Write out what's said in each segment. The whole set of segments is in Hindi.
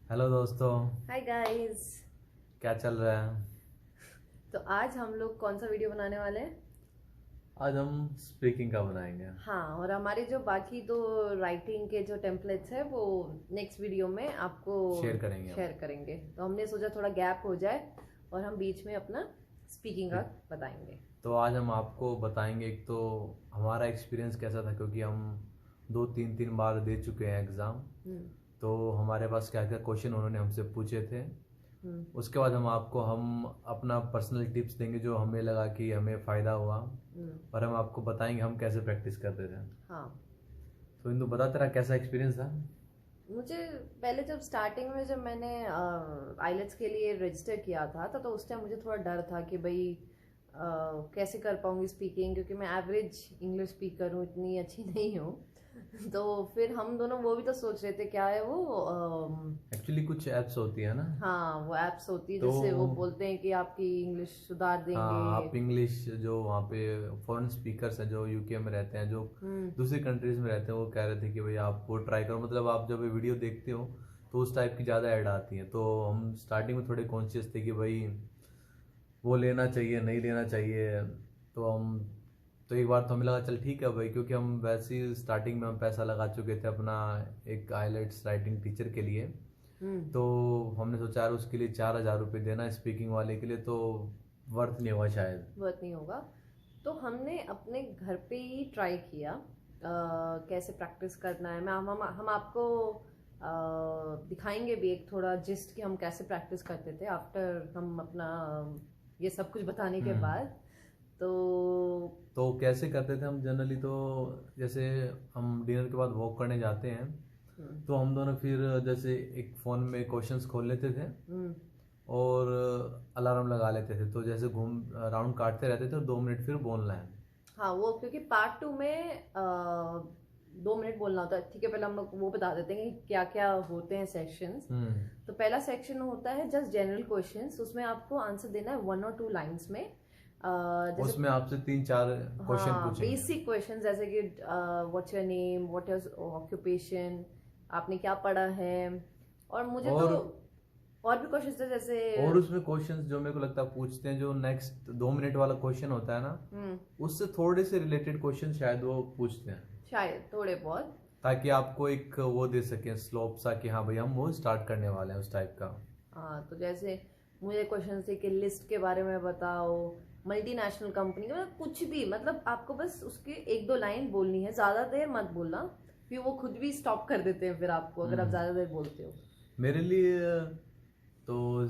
हेलो दोस्तों। Hi guys. क्या चल रहा है? तो आज हम लोग कौन सा वीडियो बनाने वाले हैं? आज हम स्पीकिंग का बनाएंगे। हाँ, और हमारे जो बाकी दो राइटिंग के जो टेम्पलेट्स है वो नेक्स्ट वीडियो में आपको शेयर करेंगे हम। शेयर करेंगे। तो हमने सोचा थोड़ा गैप हो जाए और हम बीच में अपना स्पीकिंग का बताएंगे। तो आज हम आपको बताएंगे एक तो हमारा एक्सपीरियंस कैसा था, क्योंकि हम दो तीन तीन बार दे चुके हैं एग्ज़ाम। हम्म। तो हमारे पास क्या क्या क्वेश्चन उन्होंने हमसे पूछे थे। हम्म। उसके बाद हम अपना पर्सनल टिप्स देंगे जो हमें लगा कि हमें फ़ायदा हुआ, हम्म। और हम आपको बताएंगे हम कैसे प्रैक्टिस करते थे। हाँ। तो इंदु, बता तेरा कैसा एक्सपीरियंस था? मुझे पहले जब स्टार्टिंग में जब मैंने आइलेट्स के लिए रजिस्टर किया था तो उस टाइम मुझे थोड़ा डर था कि भाई कैसे कर पाऊंगी स्पीकिंग, क्योंकि मैं एवरेज इंग्लिश स्पीकर हूँ, इतनी अच्छी नहीं हूँ। तो फिर हम दोनों वो भी तो सोच रहे थे क्या है वो एक्चुअली कुछ ऐप्स होती है ना। हाँ, वो एप्स होती है तो जिससे वो बोलते हैं कि आपकी इंग्लिश सुधार देंगे। हाँ, आप इंग्लिश, जो वहाँ पे फॉरेन स्पीकर्स हैं जो यूके में रहते हैं, जो हम्म। दूसरी कंट्रीज में रहते हैं, वो कह रहे थे कि भाई आप वो ट्राई करो। मतलब आप जब वीडियो देखते हो तो उस टाइप की ज़्यादा ऐड आती हैं। तो हम स्टार्टिंग में थोड़े कॉन्शियस थे कि भाई वो लेना चाहिए नहीं लेना चाहिए। तो हम तो एक बार तो हमें लगा चल ठीक है भाई, क्योंकि हम वैसे ही स्टार्टिंग में हम पैसा लगा चुके थे अपना एक आईलेट्स राइटिंग टीचर के लिए। हम्म। तो हमने सोचा यार उसके लिए 4,000 रुपये देना स्पीकिंग वाले के लिए, तो वर्थ नहीं होगा शायद। बहुत नहीं होगा। तो हमने अपने घर पे ही ट्राई किया कैसे प्रैक्टिस करना है। हम आपको दिखाएंगे भी एक थोड़ा जिस्ट कि हम कैसे प्रैक्टिस करते थे आफ्टर हम अपना ये सब कुछ बताने के हम्म। बाद। तो तो कैसे करते थे हम जनरली? तो जैसे हम डिनर के बाद वॉक करने जाते हैं, हम्म। तो हम दोनों फिर जैसे एक फ़ोन में क्वेश्चंस खोल लेते थे हम्म। और अलार्म लगा लेते थे। तो जैसे घूम राउंड काटते रहते थे और 2 मिनट फिर बोलना है। हाँ, वो क्योंकि पार्ट टू में 2 मिनट बोलना होता है। ठीक है, पहले हम लोग वो बता देते हैं कि क्या क्या होते हैं सेक्शंस। हम्म। तो पहला सेक्शन होता है जस्ट जनरल क्वेश्चंस, उसमें आपको आंसर देना है 1 और 2 लाइंस में। जैसे उसमें आपसे 3-4 क्वेश्चन हाँ, पूछेंगे। बेसिक क्वेश्चंस जैसे कि what's your name, what is occupation, आपने क्या पढ़ा है। और मुझे तो और और भी क्वेश्चंस थे जैसे और उसमें क्वेश्चंस जो मेरे को लगता है पूछते हैं, जो नेक्स्ट 2 मिनट वाला क्वेश्चन होता है ना, हम्म, उससे थोड़े से रिलेटेड क्वेश्चन शायद वो पूछते हैं, शायद थोड़े बहुत। ताकि आपको एक वो दे सकें स्लोप सा कि हाँ भाई हम वो स्टार्ट करने वाले हैं उस टाइप का। हाँ, तो जैसे मुझे क्वेश्चन थे कि लिस्ट के बारे में बताओ, मल्टीनेशनल कंपनी, मतलब कुछ भी, मतलब आपको बस उसके 1-2 लाइन बोलनी है, ज्यादा देर मत बोलना, फिर वो खुद भी स्टॉप कर देते हैं फिर आपको अगर आप हम्म। ज्यादा देर बोलते हो। मेरे लिए तो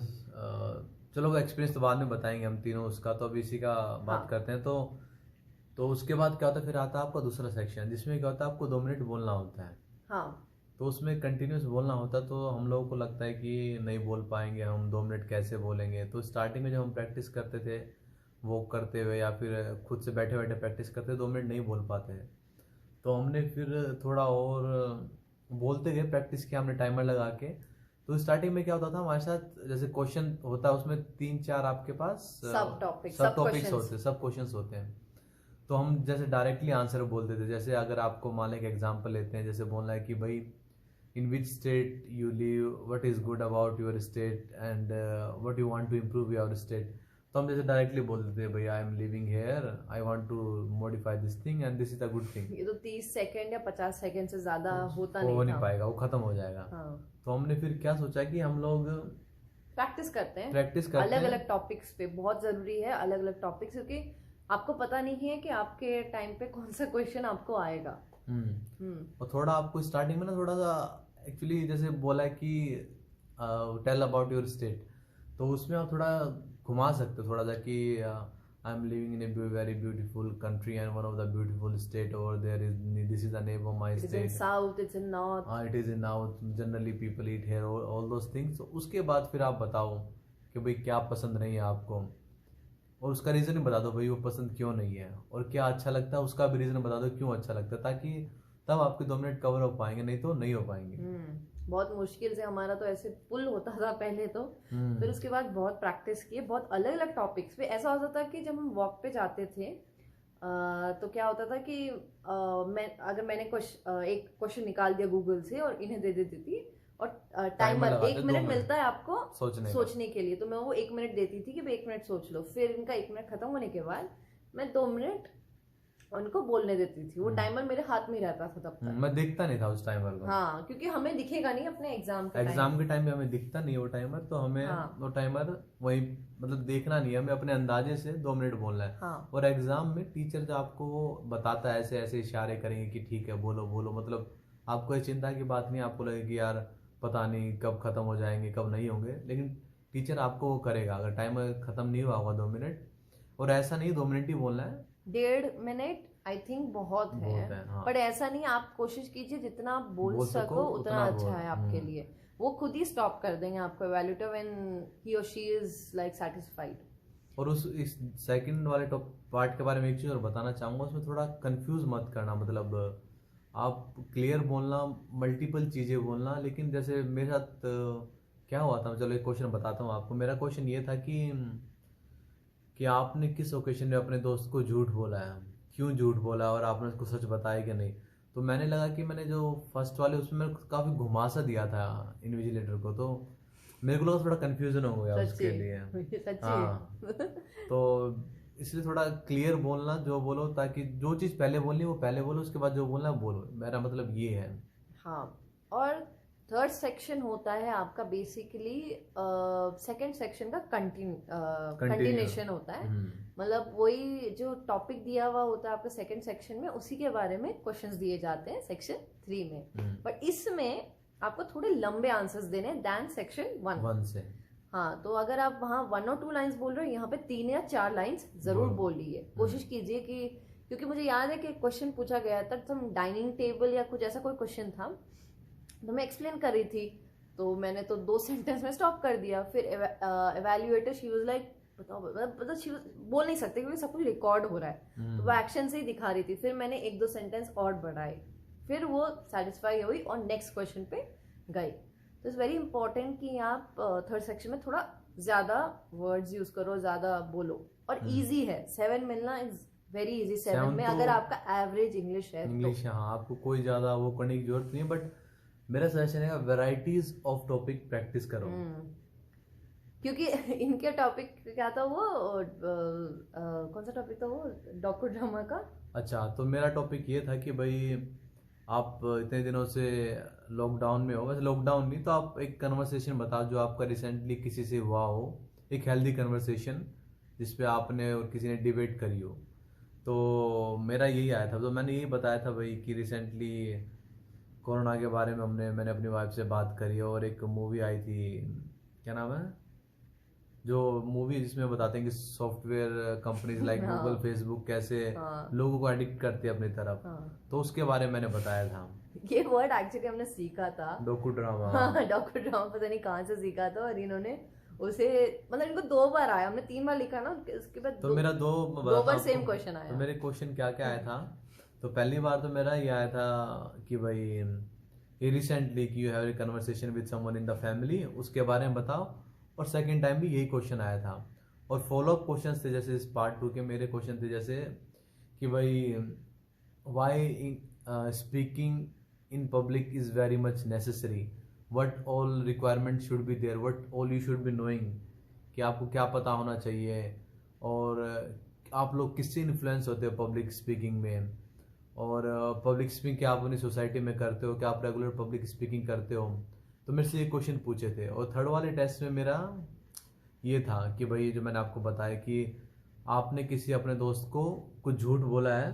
चलो एक्सपीरियंस तो बाद में बताएंगे हम तीनों उसका। तो अभी इसी का बात हाँ। करते हैं। तो उसके बाद क्या होता है, फिर आता है आपका दूसरा सेक्शन, जिसमें क्या होता है आपको 2 मिनट बोलना होता है। हाँ। तो उसमें कंटिन्यूस बोलना होता है। तो हम लोगों को लगता है कि नहीं बोल पाएंगे, हम 2 मिनट कैसे बोलेंगे। तो स्टार्टिंग में जब हम प्रैक्टिस करते थे वॉक करते हुए या फिर खुद से बैठे बैठे प्रैक्टिस करते, 2 मिनट नहीं बोल पाते थे। तो हमने फिर थोड़ा और बोलते गए, प्रैक्टिस किया हमने टाइमर लगा के। तो स्टार्टिंग में क्या होता था हमारे साथ, जैसे क्वेश्चन होता है उसमें 3-4 आपके पास सब टॉपिक, सब सब टॉपिक्स क्वेश्चंस। होते हैं, सब क्वेश्चंस होते हैं। तो हम जैसे डायरेक्टली आंसर बोल देते, जैसे अगर आपको मान लें एक एग्जांपल लेते हैं, जैसे बोलना है कि भाई in which state you live, what is good about your state and what you want to improve your state. तो हम जैसे डायरेक्टली बोल देते हैं भाई I am living here, I want to modify this thing and this is a good thing. ये तो 30 सेकेंड या 50 सेकेंड से ज्यादा होता वो नहीं हो नहीं था। पाएगा, वो खत्म हो जाएगा। हाँ, तो हमने फिर क्या सोचा कि हम लोग प्रैक्टिस करते हैं प्रैक्टिस करते अलग हैं। अलग टॉपिक्स पे। बहुत जरूरी है अलग अलग टॉपिक्स, क्योंकि आपको पता नहीं है कि आपके टाइम पे कौन सा क्वेश्चन आपको आएगा। हम्म। हम्म। और थोड़ा आपको स्टार्टिंग में ना थोड़ा सा, एक्चुअली जैसे बोला है कि टेल अबाउट योर स्टेट, तो उसमें आप थोड़ा घुमा सकते हो थोड़ा सा कि I am living in a very beautiful country and one of the beautiful state over there is, this is the name of my it is in state. South, it's in north. हाँ, it is in now, generally people eat here, all those things. तो उसके बाद फिर आप बताओ कि भाई क्या पसंद नहीं है आपको, और उसका रीज़न भी बता दो भाई वो पसंद क्यों नहीं है, और क्या अच्छा लगता है उसका भी रीज़न बता दो क्यों अच्छा लगता है, ताकि तब आपके 2 मिनट कवर हो पाएंगे, नहीं तो नहीं हो पाएंगे। बहुत मुश्किल से हमारा तो ऐसे पुल होता था पहले तो। फिर हम्म। उसके बाद बहुत प्रैक्टिस किए, बहुत अलग अलग टॉपिक्स पे। ऐसा होता था कि जब हम वॉक पे जाते थे तो क्या होता था कि मैंने एक क्वेश्चन निकाल दिया गूगल से और इन्हें दे देती थी, और टाइमर टाइमर लगाते 1 2 मिनट मिनट मिलता है आपको सोचने का। सोचने के लिए, तो मैं वो 1 मिनट देती थी कि भाई 1 मिनट सोच लो। फिर इनका 1 मिनट खत्म होने के बाद मैं 2 मिनट उनको बोलने देती थी। वो टाइमर मेरे हाथ में ही रहता था तब तक। मैं देखता नहीं था उस टाइमर को। हाँ, क्योंकि हमें दिखेगा नहीं अपने एग्जाम के टाइम। एग्जाम के टाइम पे हमें दिखता नहीं है वो टाइमर, तो हमें हाँ वो टाइमर वही मतलब देखना नहीं है, हमें अपने अंदाजे से 2 मिनट बोलना है। हाँ और एग्जाम में टीचर जो आपको वो बताता है ऐसे ऐसे इशारे करेंगे कि ठीक है बोलो बोलो, मतलब आपको ये चिंता की बात नहीं, आपको लगेगी यार पता नहीं कब खत्म हो जाएंगे कब नहीं होंगे, लेकिन टीचर आपको वो करेगा अगर टाइमर खत्म नहीं हुआ होगा 2 मिनट। और ऐसा नहीं 2 मिनट ही बोलना है, 1.5 मिनट आई थिंक बहुत है। बहुत है हाँ। बट ऐसा नहीं, आप कोशिश कीजिए जितना आप बोल बोल सको सको उतना उतना अच्छा बोल। है आपके लिए। वो खुद ही स्टॉप कर देंगे आपको एवेल्यूएटर व्हेन ही और शी इज लाइक सेटिस्फाइड। और उस इस सेकंड वाले टॉप पार्ट के बारे में एक चीज़ और बताना चाहूँगा, उसमें थोड़ा कंफ्यूज मत करना, मतलब आप क्लियर बोलना, मल्टीपल चीज़ें बोलना। लेकिन जैसे मेरे साथ क्या हुआ था, चलो एक क्वेश्चन बताता हूँ आपको। मेरा क्वेश्चन ये था कि आपने किस ओकेजन में अपने दोस्त को झूठ बोला है, क्यों झूठ बोला, और आपने उसको सच बताया कि नहीं। तो मैंने लगा कि मैंने जो फर्स्ट वाले उसमें मैंने काफ़ी घुमा सा दिया था इन्विजिलेटर को, तो मेरे को लगा थोड़ा कन्फ्यूजन हो गया सच्ची उसके लिए। सच्ची हाँ, तो इसलिए थोड़ा क्लियर बोलना जो बोलो, ताकि जो चीज़ पहले बोलनी है वो पहले बोलो, उसके बाद जो बोलना है वो बोलो, मेरा मतलब ये है। हाँ, और थर्ड सेक्शन होता है आपका बेसिकली सेकंड सेक्शन का कंटिन्यू। कंटिन्यूशन होता है। मतलब वही जो टॉपिक दिया हुआ होता है आपका सेकंड सेक्शन में, उसी के बारे में क्वेश्चंस दिए जाते हैं सेक्शन 3 में। बट इसमें आपको थोड़े लंबे आंसर्स देने हैं दैन सेक्शन 1 से। हाँ, तो अगर आप वहाँ 1 और 2 लाइंस बोल रहे हो, यहाँ पे 3 या 4 लाइंस जरूर बोलिए। कोशिश कीजिए कि, क्योंकि मुझे याद है कि क्वेश्चन पूछा गया था, तुम डाइनिंग टेबल या कुछ ऐसा कोई क्वेश्चन था, तो मैं एक्सप्लेन कर रही थी, तो मैंने तो 2 सेंटेंस में स्टॉप कर दिया। फिर एवेल्युएटर शी वाज लाइक बताओ, मतलब शी बोल नहीं सकते क्योंकि सब कुछ रिकॉर्ड हो रहा है, तो वो एक्शन से ही दिखा रही थी। फिर मैंने 1-2 सेंटेंस और बढ़ाए, फिर वो सेटिस्फाई हुई और नेक्स्ट क्वेश्चन पे गई। तो इट्स वेरी इंपॉर्टेंट कि आप थर्ड सेक्शन में थोड़ा ज्यादा वर्ड्स यूज करो, ज्यादा बोलो। और इजी है, 7 मिलना इज वेरी इजी 7 में, अगर आपका एवरेज इंग्लिश है इंग्लिश तो। हाँ, आपको कोई ज़्यादा वो करने की जरूरत नहीं है। बट मेरा सजेशन है वैराइटीज ऑफ टॉपिक प्रैक्टिस करो। क्योंकि इनके टॉपिक क्या था वो कौन सा टॉपिक था वो, डॉक्टर ड्रामा का। अच्छा, तो मेरा टॉपिक ये था कि भाई आप इतने दिनों से लॉकडाउन में हो, वैसे लॉकडाउन नहीं तो आप एक कन्वर्सेशन बताओ जो आपका रिसेंटली किसी से हुआ हो, एक हेल्दी कन्वर्सेशन जिसपे आपने और किसी ने डिबेट करी हो। तो मेरा यही आया था, तो मैंने यही बताया था भाई कि रिसेंटली कोरोना के बारे में मैंने अपनी वाइफ से बात करी, और एक मूवी आई थी, क्या नाम है जो मूवी जिसमें बताते हैं कि software companies like Google Facebook कैसे लोगों को एडिक्ट करती है अपनी तरफ। तो उसके बारे में मैंने बताया था। ये वर्ड एक्चुअली हमने सीखा था, डॉक्यू ड्रामा। हाँ, डॉक्टर ड्रामा पता नहीं कहाँ से सीखा था, और इन्होंने उसे मतलब इनको 2 बार आया, हमने 3 बार लिखा ना, उसके बाद तो मेरा 2 बार सेम क्वेश्चन आया। तो मेरे क्वेश्चन क्या क्या आया था, तो पहली बार तो मेरा ये आया था कि भाई ये रिसेंटली कि you have a conversation with someone in the family, उसके बारे में बताओ। और सेकंड टाइम भी यही क्वेश्चन आया था। और फॉलोअप क्वेश्चन थे, जैसे इस पार्ट 2 के मेरे क्वेश्चन थे जैसे कि भाई why speaking in public is very much necessary, what all requirement should be there, what all you should be knowing, कि आपको क्या पता होना चाहिए, और आप लोग किससे इन्फ्लुएंस होते हो पब्लिक स्पीकिंग में, और पब्लिक स्पीकिंग क्या आप अपनी सोसाइटी में करते हो, क्या आप रेगुलर पब्लिक स्पीकिंग करते हो। तो मेरे से ये क्वेश्चन पूछे थे। और थर्ड वाले टेस्ट में मेरा ये था कि भाई जो मैंने आपको बताया कि आपने किसी अपने दोस्त को कुछ झूठ बोला है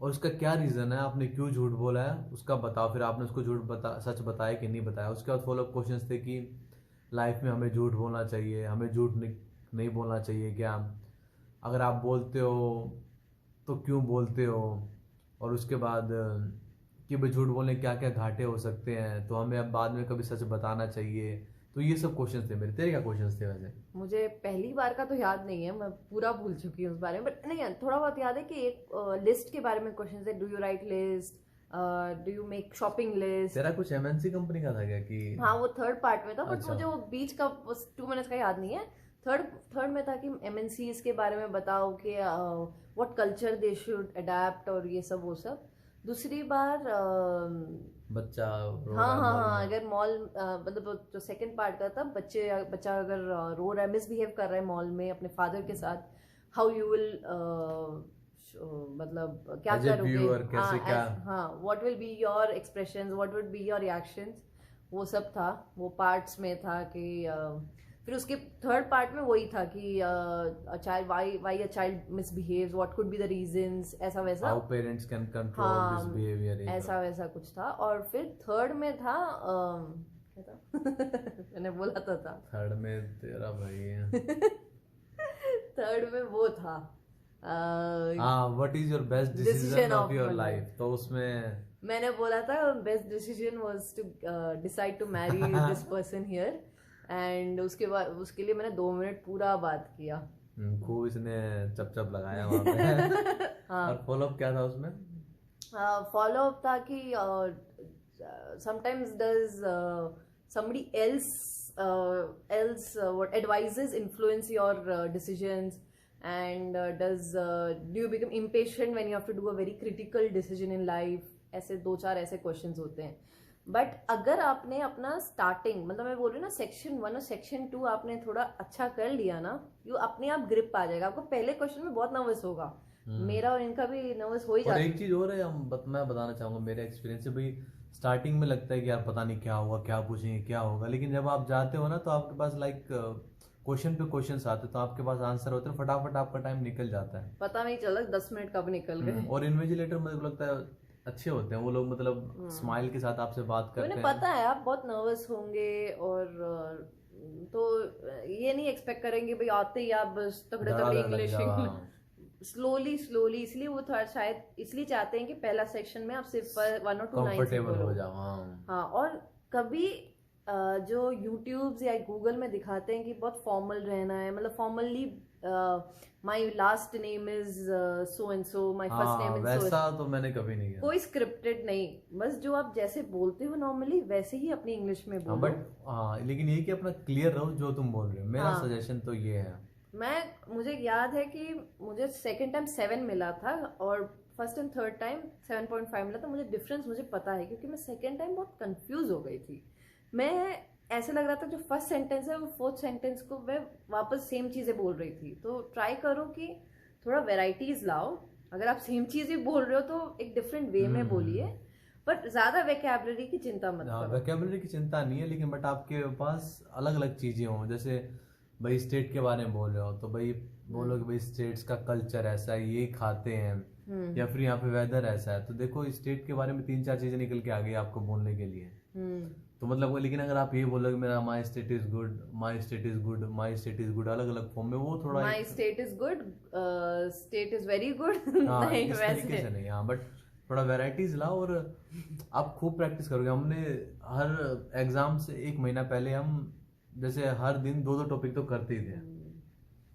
और उसका क्या रीज़न है, आपने क्यों झूठ बोला है उसका बताओ, फिर आपने उसको सच बताया कि नहीं बताया। उसके बाद फॉलोअप क्वेश्चन थे कि लाइफ में हमें झूठ बोलना चाहिए, हमें झूठ नहीं बोलना चाहिए क्या, अगर आप बोलते हो तो क्यों बोलते हो, और उसके बाद कि भाई झूठ बोलने क्या क्या घाटे हो सकते हैं, तो हमें अब बाद में कभी सच बताना चाहिए। तो ये सब क्वेश्चंस थे मेरे। तेरे क्या क्वेश्चंस थे वैसे? मुझे पहली बार का तो याद नहीं है, मैं पूरा भूल चुकी हूँ उस बारे में, बट नहीं थोड़ा बहुत याद है कि एक लिस्ट के बारे में क्वेश्चन थे, do you right list, do you make shopping list. तेरा कुछ एमएनसी कंपनी का था क्या कि? हाँ, वो थर्ड पार्ट में था, बट अच्छा। मुझे वो बीच का 2 मिनट्स का याद नहीं है। थर्ड में था कि एमएनसीज के बारे में बताओ कि what culture they should adapt, और ये सब वो सब। दूसरी बार बच्चा रो हाँ रहा है हाँ मॉल हाँ, में। अगर मॉल मतलब जो सेकंड पार्ट का था, बच्चा अगर रो रहा है, मिसबिहेव कर रहा है मॉल में अपने फादर के साथ, हाउ यू विल मतलब क्या एज ए करोगे, व्यूअर हाँ कैसे क्या। एज हाँ what will be your expressions, what will be your reactions, वो सब था, वो पार्ट्स में था कि फिर उसके थर्ड पार्ट में वही था कि child why a child misbehaves, what could be the reasons, ऐसा वैसा। How parents can control this हाँ, बिहेवियर, ये ऐसा सब। वैसा कुछ था। और फिर थर्ड में था क्या था मैंने बोला था थर्ड में तेरा भाई है। थर्ड में वो था हाँ, what is your best decision decision of of your my life. Life, तो उसमें मैंने बोला था best decision was to decide to marry this person here, and उसके बाद उसके लिए मैंने 2 मिनट पूरा बात किया। खूब इसने चप चप लगाया वहां पे। हाँ, और फॉलोअप क्या था उसमें? फॉलो अप था कि sometimes does somebody else what advices influence your decisions, and do you become impatient when you have to do a very critical decision in life, ऐसे 2-4 ऐसे क्वेश्चंस होते हैं। बट अगर आपने अपना स्टार्टिंग, मतलब मैं बोल रही हूँ ना, सेक्शन 1 और सेक्शन 2 आपने थोड़ा अच्छा कर लिया ना, यू अपने आप ग्रिप आ जाएगा। आपको पहले क्वेश्चन में बहुत नर्वस होगा, मेरा और इनका भी नर्वस हो ही और जाता एक चीज और है, मैं बताना चाहूंगा मेरे एक्सपीरियंस से भाई। स्टार्टिंग में लगता है कि यार पता नहीं क्या होगा, क्या पूछेंगे, क्या होगा, लेकिन जब आप जाते हो ना तो आपके पास लाइक क्वेश्चन पे क्वेश्चन आते हैं, तो आपके पास आंसर होते हैं, फटाफट आपका टाइम निकल जाता है। पता नहीं चला 10 मिनट कब निकल गए। और इन्विजिलेटर मुझे को लगता है अच्छे होते हैं वो लोग, मतलब स्माइल के साथ आपसे बात तो उन्हें करते हैं। पता है आप बहुत नर्वस होंगे, और तो ये नहीं एक्सपेक्ट करेंगे भाई आते ही आप बस तगड़े तगड़े धड़ाधड़ लग इंग्लिश जाओ, हाँ। स्लोली स्लोली, इसलिए वो थोड़ा शायद इसलिए चाहते हैं कि पहला सेक्शन में आप सिर्फ 1 और 2 लाइन्स ही कंफर्टेबल बोलो। हो जाओ, हाँ। हाँ, और कभी जो यूट्यूब्स या गूगल में दिखाते हैं कि बहुत फॉर्मल रहना है, मतलब formally my last name is so and so, my first हाँ, नेम इज सो, वैसा तो मैंने कभी नहीं किया। कोई स्क्रिप्टेड नहीं, बस जो आप जैसे बोलते हो नॉर्मली वैसे ही अपनी इंग्लिश में हाँ बोलो। बट हाँ, लेकिन ये कि अपना क्लियर रहो जो तुम बोल रहे हो, मेरा हाँ, सजेशन तो ये है। मुझे याद है कि मुझे सेकंड टाइम 7 मिला था, और फर्स्ट एंड थर्ड टाइम 7.5 मिला था। मुझे डिफरेंस मुझे पता है, क्योंकि मैं सेकंड टाइम बहुत कंफ्यूज हो गई थी। मैं ऐसे लग रहा था जो फर्स्ट सेंटेंस है वो फोर्थ सेंटेंस को मैं वापस सेम चीज़ें बोल रही थी। तो ट्राई करो कि थोड़ा वेराइटीज लाओ। अगर आप सेम चीज़ ही बोल रहे हो तो एक डिफरेंट वे में बोलिए, बट ज़्यादा वेकेबलरी की चिंता मत करो। वोकैबुलरी की चिंता नहीं है, लेकिन बट आपके पास अलग अलग चीजें हों, जैसे भाई स्टेट के बारे में बोल रहे हो तो भाई बोलो कि भाई स्टेट्स का कल्चर ऐसा है, ये खाते हैं, या फिर यहाँ पे वेदर ऐसा है, तो देखो स्टेट के बारे में 3-4 चीजें निकल के आ गई आपको बोलने के लिए। तो मतलब वो, लेकिन अगर आप ये बोलोगे मेरा my state is good, my state is good, my state is good, अलग अलग फॉर्म में, वो थोड़ा my state is good, state is very good, हाँ नहीं इस तरीके से वैसे। नहीं, हाँ बट थोड़ा वेराइटीज लाओ और आप खूब प्रैक्टिस करोगे। हमने हर एग्जाम से 1 महीना पहले हम जैसे हर दिन 2-2 टॉपिक तो करते ही थे।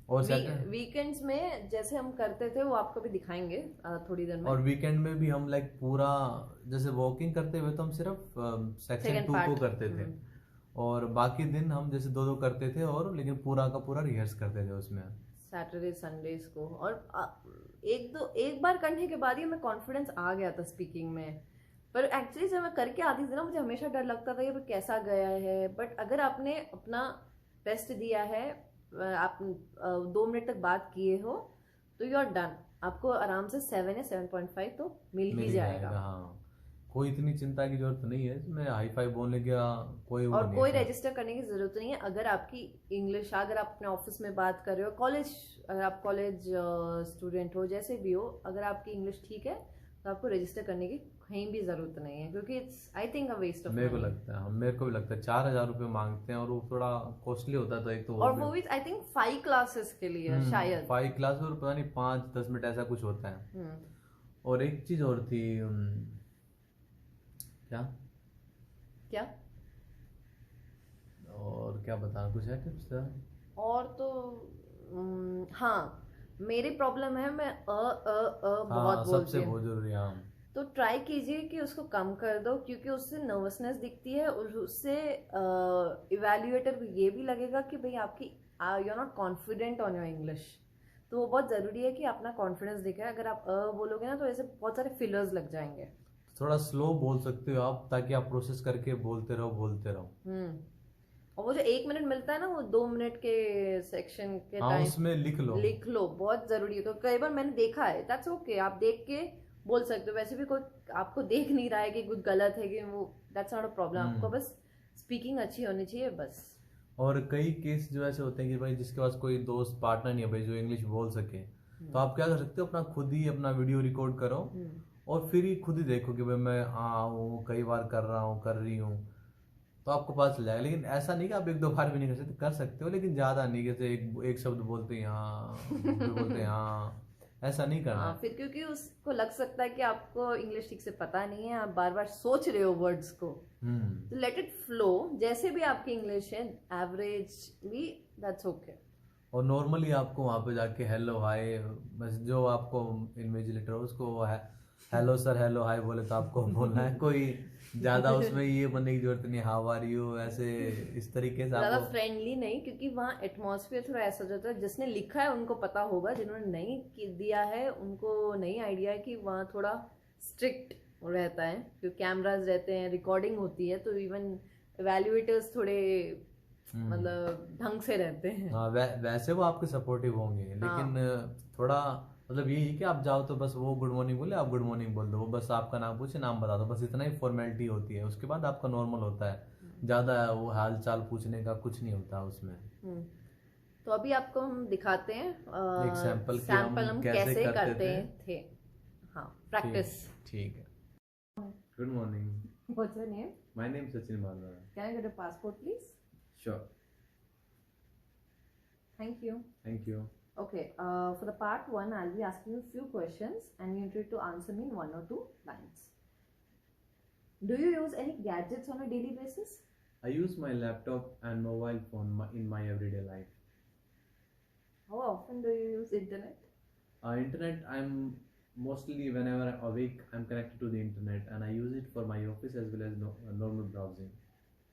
और वीकेंड्स में जैसे हम करते थे वो आपको भी दिखाएंगे थोड़ी देर में। और वीकेंड में भी हम लाइक पूरा जैसे वॉकिंग करते हुए तो हम सिर्फ सेक्शन सेकंड 2 को पार्ट। करते थे, और बाकी दिन हम जैसे 2-2 करते थे, और लेकिन पूरा का पूरा रिहर्स करते थे उसमें। सैटरडे संडेज को, और एक बार करने के बाद ही हमें कॉन्फिडेंस आ गया था स्पीकिंग में। पर एक्चुअली जब मैं करके आती थी ना, मुझे हमेशा डर लगता था ये कैसा गया है। बट अगर आपने अपना बेस्ट दिया है, आप 2 मिनट तक बात किए हो, तो यू आर डन। आपको आराम से 7 या 7.5 तो मिल ही जाएगा। हाँ, कोई इतनी चिंता की जरूरत नहीं है इसमें, हाई फाई बोलने का कोई वो और नहीं कोई है। रजिस्टर करने की जरूरत नहीं है। अगर आपकी इंग्लिश, अगर आप अपने ऑफिस में बात कर रहे हो, अगर आप कॉलेज स्टूडेंट हो, जैसे भी हो, अगर आपकी इंग्लिश ठीक है तो आपको रजिस्टर करने की कहीं भी जरूरत नहीं है, क्योंकि it's I think a waste of मेरे को मनी। लगता है, मेरे को भी लगता है 4,000 रुपये मांगते हैं, और वो थोड़ा कॉस्टली होता है, तो एक तो और वो भी आई थिंक 5 क्लासेस के लिए शायद। 5 क्लास और पता नहीं 5-10 मिनट ऐसा कुछ होता है। और एक चीज और थी, क्या क्या और क्या बताना, कुछ है टिप्स था? और तो हाँ, मेरी प्रॉब्लम है, मैं बहुत हाँ, बोलती सबसे हूँ। बहुत जरूरी, हाँ। तो ट्राई कीजिए कि उसको कम कर दो, क्योंकि उससे नर्वसनेस दिखती है, और उससे इवैल्यूएटर को ये भी लगेगा कि भाई आपकी you are not confident on your English. तो वो बहुत ज़रूरी है कि अपना कॉन्फिडेंस दिखे। अगर आप बोलोगे ना तो ऐसे बहुत सारे फिलर्स लग जाएंगे। थोड़ा स्लो बोल सकते हो आप, ताकि आप प्रोसेस करके बोलते रहो। और वो जो 1 मिनट मिलता है ना, वो 2 मिनट के सेक्शन के हाँ, टाइम उसमें लिख लो, बहुत जरूरी है। तो कई बार मैंने देखा है, दैट्स ओके, आप देख के बोल सकते हो। वैसे भी कोई आपको देख नहीं रहा है कि कुछ गलत है कि वो, दैट्स नॉट अ प्रॉब्लम। आपको बस स्पीकिंग अच्छी होनी चाहिए बस। और कई केस जो ऐसे होते हैं कि भाई जिसके पास कोई दोस्त पार्टनर नहीं है भाई जो इंग्लिश बोल सके, तो आप क्या कर सकते हो, अपना खुद ही अपना वीडियो रिकॉर्ड करो और फिर ही खुद ही देखो कि भाई मैं हाँ हूँ, कई बार कर रहा हूँ, कर रही हूँ, तो आपको पता चल जाएगा। लेकिन ऐसा नहीं कि आप एक दो बार भी नहीं कर सकते हो, लेकिन ज़्यादा नहीं, जैसे एक शब्द बोलते हैं हाँ, फिर बोलते हैं हाँ, ऐसा नहीं करना हाँ, है। फिर क्योंकि उसको लग सकता है कि आपको इंग्लिश ठीक से पता नहीं है, आप बार बार सोच रहे हो वर्ड्स को। तो लेट इट फ्लो, जैसे भी आपकी इंग्लिश है एवरेजली, दैट्स ओके। और नॉर्मली आपको वहाँ पे जाके हेलो हाय, बस जो आपको इन्विजिलेटर हो उसको हेलो सर हेलो हाय बोले तो आपको बोलना है। कोई ज़्यादा उसमें ये बनने की जरूरत नहीं, हाउ आर यू, ऐसे इस तरीके से ज्यादा आपको। फ्रेंडली नहीं, क्योंकि वहाँ एटमॉस्फेयर थोड़ा ऐसा हो जाता है। जिसने लिखा है उनको पता होगा, जिन्होंने नहीं दिया है उनको नहीं आइडिया है कि वहाँ थोड़ा स्ट्रिक्ट रहता है, क्योंकि कैमराज रहते हैं, रिकॉर्डिंग होती है, तो इवन इवेल्युएटर्स थोड़े मतलब ढंग से रहते हैं। हाँ, वैसे वो आपके सपोर्टिव होंगे, लेकिन थोड़ा मतलब यही है कि आप जाओ तो बस वो गुड मॉर्निंग बोले, आप गुड मॉर्निंग बोल दो, वो बस आपका नाम पूछे, नाम बता दो, बस इतना ही फॉर्मेलिटी होती है। उसके बाद आपका नॉर्मल होता है, ज़्यादा वो हाल चाल पूछने का कुछ नहीं होता उसमें। तो अभी आपको हम दिखाते हैं एक सैंपल कि सैंपल हम कैसे कैसे करते करते थे। थे। हाँ, प्रैक्टिस। ठीक है। Good morning, What's your name? My name Sachin Bala. Can I get a passport, please? Sure, Thank you. Thank you. Okay, for the part one, I'll be asking you a few questions and you need to answer me in 1 or 2 lines. Do you use any gadgets on a daily basis? I use my laptop and mobile phone in my everyday life. How often do you use internet? Internet, I'm mostly whenever I'm awake, I'm connected to the internet and I use it for my office as well as normal browsing.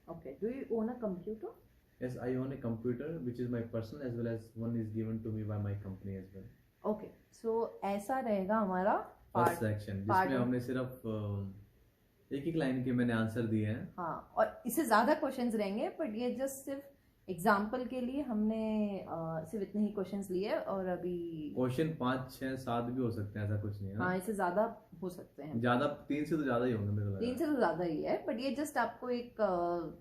Okay, do you own a computer? Yes, I own a computer which is my personal as well as one is given to me by my company as well. Okay, so ऐसा रहेगा हमारा फर्स्ट सेक्शन, जिसमें हमने सिर्फ एक एक लाइन के मैंने आंसर दिए हैं। हाँ, और इससे ज्यादा क्वेश्चंस रहेंगे, बट ये जस्ट सिर्फ एग्जाम्पल के लिए हमने सिर्फ इतने ही क्वेश्चंस लिए। और अभी क्वेश्चन 5 6 7 भी हो सकते हैं, ऐसा कुछ नहीं है। हाँ, इससे ज्यादा हो सकते हैं, ज्यादा 3 से तो ज्यादा ही होंगे मेरे को लग रहा 3 से तो ज्यादा ही है, बट ये जस्ट आपको एक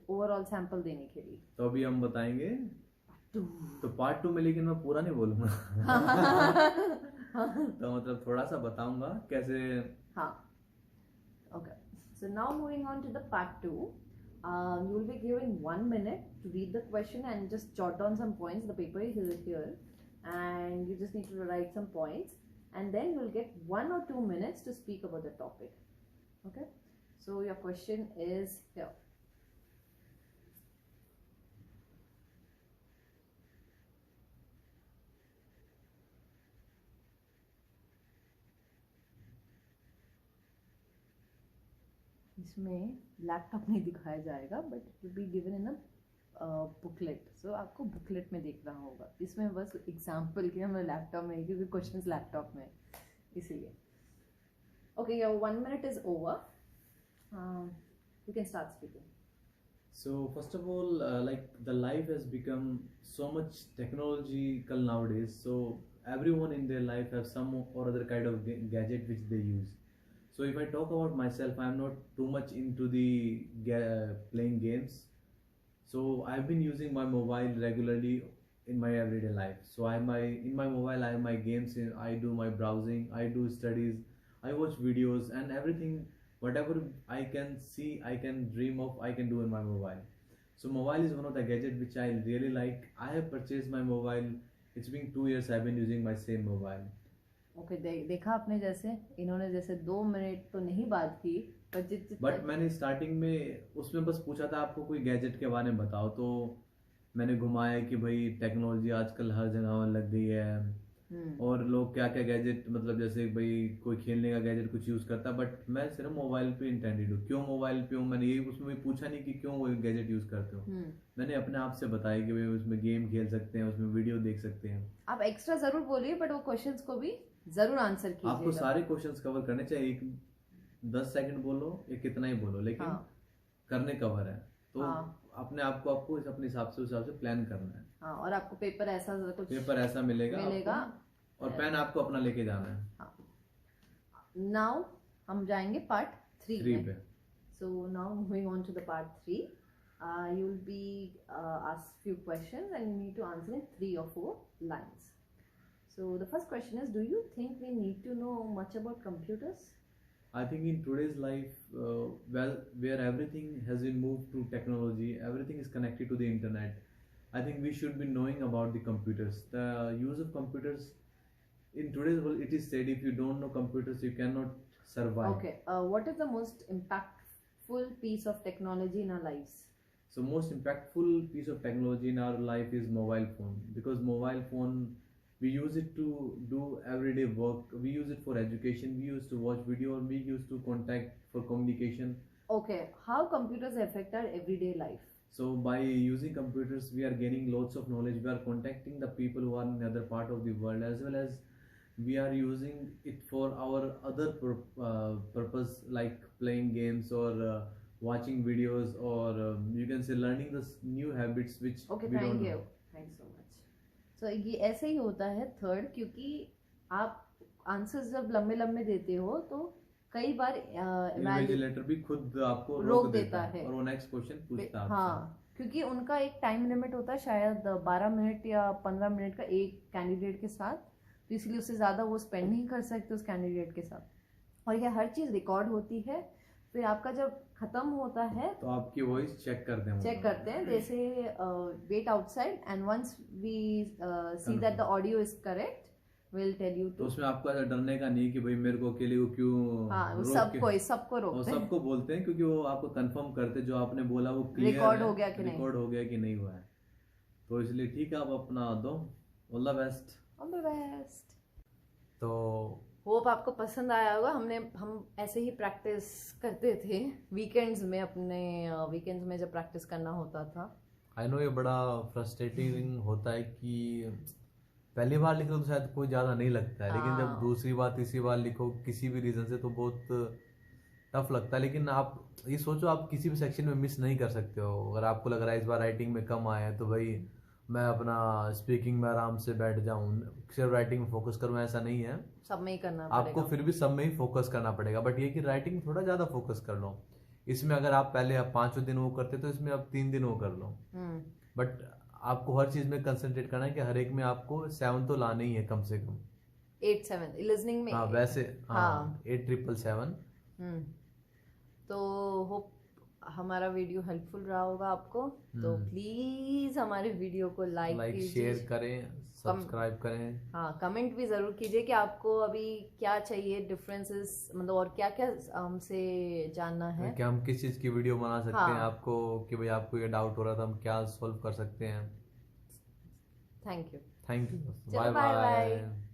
ओवरऑल सैंपल देने के लिए। तो अभी हम बताएंगे तो पार्ट 2 में, लेकिन मैं पूरा नहीं बोलूंगा। तो मतलब थोड़ा सा बताऊंगा कैसे। हाँ, okay. So now moving on to the part 2, you will be given 1 minute to read the question and just jot down some points. The paper is here and you just need to write some points, and then you will get 1 or 2 minutes to speak about the topic. Okay, so your question is here. इसमें लैपटॉप नहीं दिखाया जाएगा, but it will be given in a booklet. So आपको बुकलेट में देखना होगा, इसमें बस एग्जांपल के हमें लैपटॉप में, क्योंकि क्वेश्चंस लैपटॉप में, इसीलिए। Okay, your 1 minute is over. You can start speaking. So first of all, like the life has become so much technological nowadays. So everyone in their life have some or other kind of gadget which they use. So if I talk about myself, I'm not too much into the playing games. So I've been using my mobile regularly in my everyday life. So in my mobile I have my games. I do my browsing. I do studies. I watch videos and everything. Whatever I can see, I can dream of, I can do in my mobile. So mobile is one of the gadget which I really like. I have purchased my mobile. It's been 2 years I've been using my same mobile. Okay, देखा आपने, जैसे इन्होंने जैसे 2 मिनट तो नहीं बात की, बट मैंने स्टार्टिंग में उसमें बस पूछा था आपको कोई गैजेट के बारे में बताओ, तो मैंने घुमाया कि भाई टेक्नोलॉजी आजकल हर जगह लग गई है और लोग क्या क्या गैजेट, मतलब जैसे भाई कोई खेलने का गैजेट कुछ यूज करता है, बट मैं सिर्फ मोबाइल पे इंटेंडेड हूँ। क्यों मोबाइल पे हूँ, मैंने यही उसमें भी पूछा नहीं कि क्यों वो गैजेट यूज करते हो। मैंने अपने आप से बताया कि भाई उसमें गेम खेल सकते हैं, उसमें वीडियो देख सकते हैं। आप एक्स्ट्रा जरूर बोलिए, बट वो क्वेश्चंस को भी जरूर आंसर कीजिएगा। आपको सारे क्वेश्चंस कवर करने चाहिए, 10 सेकंड बोलो या कितना ही बोलो, लेकिन हाँ करने कवर है। तो हाँ अपने आप को आपको अपने हिसाब से, उस हिसाब से प्लान करना है। हाँ, और आपको पेपर ऐसा कुछ पेपर ऐसा मिलेगा मिलेगा। आपको, और पेन आपको अपना लेके जाना है। हाँ, नाउ हम जाएंगे पार्ट 3 3 में। पे। So now moving on to the part 3, you will be asked few questions and you need to answer in 3 or 4 lines. So the first question is, do you think we need to know much about computers? I think in today's life, well, where everything has been moved to technology, everything is connected to the internet. I think we should be knowing about the computers. The use of computers in today's world, it is said if you don't know computers, you cannot survive. Okay, what is the most impactful piece of technology in our lives? So most impactful piece of technology in our life is mobile phone, because mobile phone, we use it to do everyday work, we use it for education, we used to watch video, we used to contact for communication. Okay, how computers affect our everyday life? So by using computers, we are gaining lots of knowledge, we are contacting the people who are in the other part of the world, as well as we are using it for our other purpose, like playing games or watching videos, or you can say learning the new habits which Okay, we don't thank you. know. Thanks so much. So ये ऐसे ही होता है थर्ड, क्योंकि आप आंसर्स जब लंबे लंबे देते हो तो कई बार इन्विजिलेटर भी खुद आपको रोक रोक देता देता है। और वो नेक्स्ट क्वेश्चन पूछता है आपसे। हाँ, क्योंकि उनका एक टाइम लिमिट होता है, शायद 12 मिनट या 15 मिनट का एक कैंडिडेट के साथ, तो इसलिए उससे ज़्यादा वो स्पेंड नहीं कर सकते उस कैंडिडेट के साथ। और ये हर चीज़ रिकॉर्ड होती है, फिर आपका जब खत्म होता है तो आपकी वॉइस चेक करते हैं, चेक करते हैं, जैसे wait outside and once we see that the audio is correct will tell you तो टू। उसमें आपको ऐसा डरने का नहीं कि भाई मेरे को अकेले को क्यों हाँ, वो रोक सबको और रोकते हैं, सबको बोलते हैं, क्योंकि वो आपको कंफर्म करते जो आपने बोला वो क्लियर रिकॉर्ड हो गया कि नहीं, रिकॉर्ड हो गया कि नहीं हुआ है। तो इसलिए ठीक है, आप अपना दो, all the best. All the best. तो होप आपको पसंद आया होगा। हम ऐसे ही प्रैक्टिस करते थे वीकेंड्स में, अपने वीकेंड्स में जब प्रैक्टिस करना होता था। आई नो ये बड़ा फ्रस्ट्रेटिंग होता है कि पहली बार लिखो तो शायद कोई ज़्यादा नहीं लगता है, लेकिन जब दूसरी बार तीसरी बार लिखो किसी भी रीज़न से तो बहुत टफ लगता है। लेकिन आप ये सोचो, आप किसी भी सेक्शन में मिस नहीं कर सकते हो। अगर आपको लग रहा है इस बार राइटिंग में कम आया है तो भाई मैं अपना स्पीकिंग में आराम से बैठ जाऊँ, सिर्फ राइटिंग में फोकस करूँ, ऐसा नहीं है। सब में ही करना आपको पड़ेगा, फिर भी सब में ही फोकस करना पड़ेगा, बट ये कि राइटिंग थोड़ा ज़्यादा फोकस कर लो। इसमें अगर आप पहले 5 दिन वो करते तो इसमें आप 3 दिन वो कर लो। बट आपको हर चीज़ में कंसंट्रेट करना है कि हर एक में आपको 7 तो लाना ही है कम से कम। 8-7 लिसनिंग में। हाँ वैसे हाँ, हाँ 8,777। तो होप हमारा वीडियो हेल्पफुल रहा होगा आपको। तो प्लीज हमारे वीडियो को लाइक शेयर करें, सब्सक्राइब करें। हाँ, कमेंट भी ज़रूर कीजिए कि आपको अभी क्या चाहिए, डिफरेंसेस मतलब और क्या क्या हमसे जानना है, कि हम किस चीज़ की वीडियो बना सकते हैं हाँ। आपको, कि भाई आपको ये डाउट हो रहा था हम क्या सॉल्व कर सकते हैं। Thank you. थैंक यू, चलो, बाय बाय बाय। बाय।